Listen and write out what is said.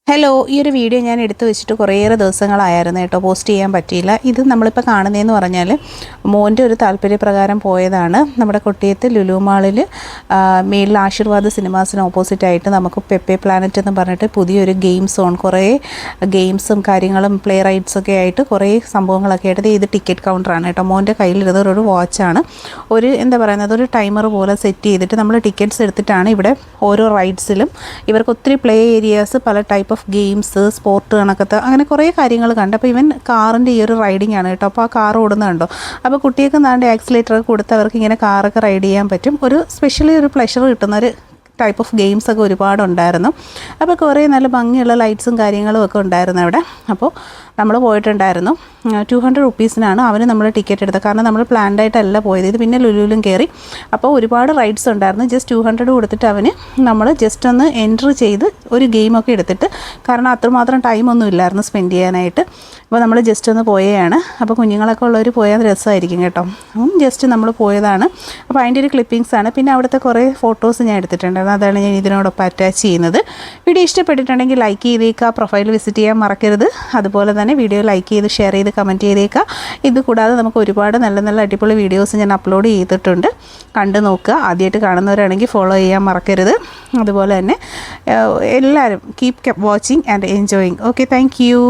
Hello, ഈ ഒരു video ഞാൻ എടുത്തു വെച്ചിട്ട് കുറേയേറെ ദിവസങ്ങളായിരുന്നു കേട്ടോ, പോസ്റ്റ് ചെയ്യാൻ പറ്റിയില്ല. ഇത് നമ്മളിപ്പോൾ കാണുന്നതെന്ന് പറഞ്ഞാൽ മോൻ്റെ ഒരു താല്പര്യപ്രകാരം പോയതാണ്. നമ്മുടെ കൊട്ടിയത്ത് ലുലു മാളിൽ മേളിൽ ആശീർവാദ് സിനിമാസിന് ഓപ്പോസിറ്റായിട്ട് നമുക്ക് പെപ്പെ പ്ലാനറ്റ് എന്ന് പറഞ്ഞിട്ട് പുതിയൊരു ഗെയിം സോൺ, കുറേ ഗെയിംസും കാര്യങ്ങളും പ്ലേ റൈഡ്സൊക്കെ ആയിട്ട് കുറേ സംഭവങ്ങളൊക്കെ ആയിട്ട് ഇത് ടിക്കറ്റ് കൗണ്ടറാണ് കേട്ടോ. മോൻ്റെ കയ്യിലിരുന്നത് ഒരു വാച്ചാണ്. എന്താ പറയുന്നത്, ഒരു ടൈമർ പോലെ സെറ്റ് ചെയ്തിട്ട് നമ്മൾ ടിക്കറ്റ്സ് എടുത്തിട്ടാണ് ഇവിടെ ഓരോ റൈഡ്സിലും. ഇവർക്ക് ഒത്തിരി പ്ലേ ഏരിയാസ്, പല ടൈപ്പ് ഓഫ് ഗെയിംസ്, സ്പോർട്ട് കണക്കത്തെ അങ്ങനെ കുറേ കാര്യങ്ങൾ കണ്ടു. അപ്പോൾ ഇവൻ കാറിൻ്റെ ഈ ഒരു റൈഡിങ് ആണ് കേട്ടോ. അപ്പോൾ ആ കാർ ഓടുന്നുണ്ടോ, അപ്പോൾ കുട്ടികൾക്ക് നാണ്ട് ആക്സിലേറ്റർ കൊടുത്ത് അവർക്ക് ഇങ്ങനെ കാറൊക്കെ റൈഡ് ചെയ്യാൻ പറ്റും. ഒരു സ്പെഷ്യലി ഒരു പ്ലഷർ കിട്ടുന്നൊരു ടൈപ്പ് ഓഫ് ഗെയിംസൊക്കെ ഒരുപാടുണ്ടായിരുന്നു. അപ്പോൾ കുറേ നല്ല ഭംഗിയുള്ള ലൈറ്റ്സും കാര്യങ്ങളും ഒക്കെ ഉണ്ടായിരുന്നു അവിടെ. അപ്പോൾ നമ്മൾ പോയിട്ടുണ്ടായിരുന്നു. 200 റുപ്പീസിനാണ് അവന് നമ്മൾ ടിക്കറ്റ് എടുത്തത്. കാരണം നമ്മൾ പ്ലാൻഡ് ആയിട്ടല്ല പോയത്. ഇത് പിന്നെ ലുലുവിലും കയറി. അപ്പോൾ ഒരുപാട് റൈഡ്സ് ഉണ്ടായിരുന്നു. ജസ്റ്റ് 200 കൊടുത്തിട്ട് അവന് നമ്മൾ ജസ്റ്റ് ഒന്ന് എൻട്രി ചെയ്ത് ഒരു ഗെയിമൊക്കെ എടുത്തിട്ട്, കാരണം അത്രമാത്രം ടൈമൊന്നും ഇല്ലായിരുന്നു സ്പെൻഡ് ചെയ്യാനായിട്ട്. അപ്പോൾ നമ്മൾ ജസ്റ്റ് ഒന്ന് പോയാണ്. അപ്പോൾ കുഞ്ഞുങ്ങളൊക്കെ ഉള്ളവർ പോയാൽ രസമായിരിക്കും കേട്ടോ. ജസ്റ്റ് നമ്മൾ പോയതാണ്. അപ്പോൾ അതിൻ്റെ ഒരു ക്ലിപ്പിങ്സാണ്. പിന്നെ അവിടുത്തെ കുറേ ഫോട്ടോസ് ഞാൻ എടുത്തിട്ടുണ്ടായിരുന്നു. അതാണ് ഞാൻ ഇതിനോടൊപ്പം അറ്റാച്ച് ചെയ്യുന്നത്. വീഡിയോ ഇഷ്ടപ്പെട്ടിട്ടുണ്ടെങ്കിൽ ലൈക്ക് ചെയ്തേക്കുക, പ്രൊഫൈൽ വിസിറ്റ് ചെയ്യാൻ മറക്കരുത്. അതുപോലെ തന്നെ വീഡിയോ ലൈക്ക് ചെയ്ത് ഷെയർ ചെയ്ത് കമൻറ്റ് ചെയ്തേക്കുക. ഇത് കൂടാതെ നമുക്ക് ഒരുപാട് നല്ല നല്ല അടിപൊളി വീഡിയോസ് ഞാൻ അപ്ലോഡ് ചെയ്തിട്ടുണ്ട്, കണ്ടു നോക്കുക. ആദ്യമായിട്ട് കാണുന്നവരാണെങ്കിൽ ഫോളോ ചെയ്യാൻ മറക്കരുത്. അതുപോലെ തന്നെ എല്ലാവരും keep watching and enjoying. Okay, thank you.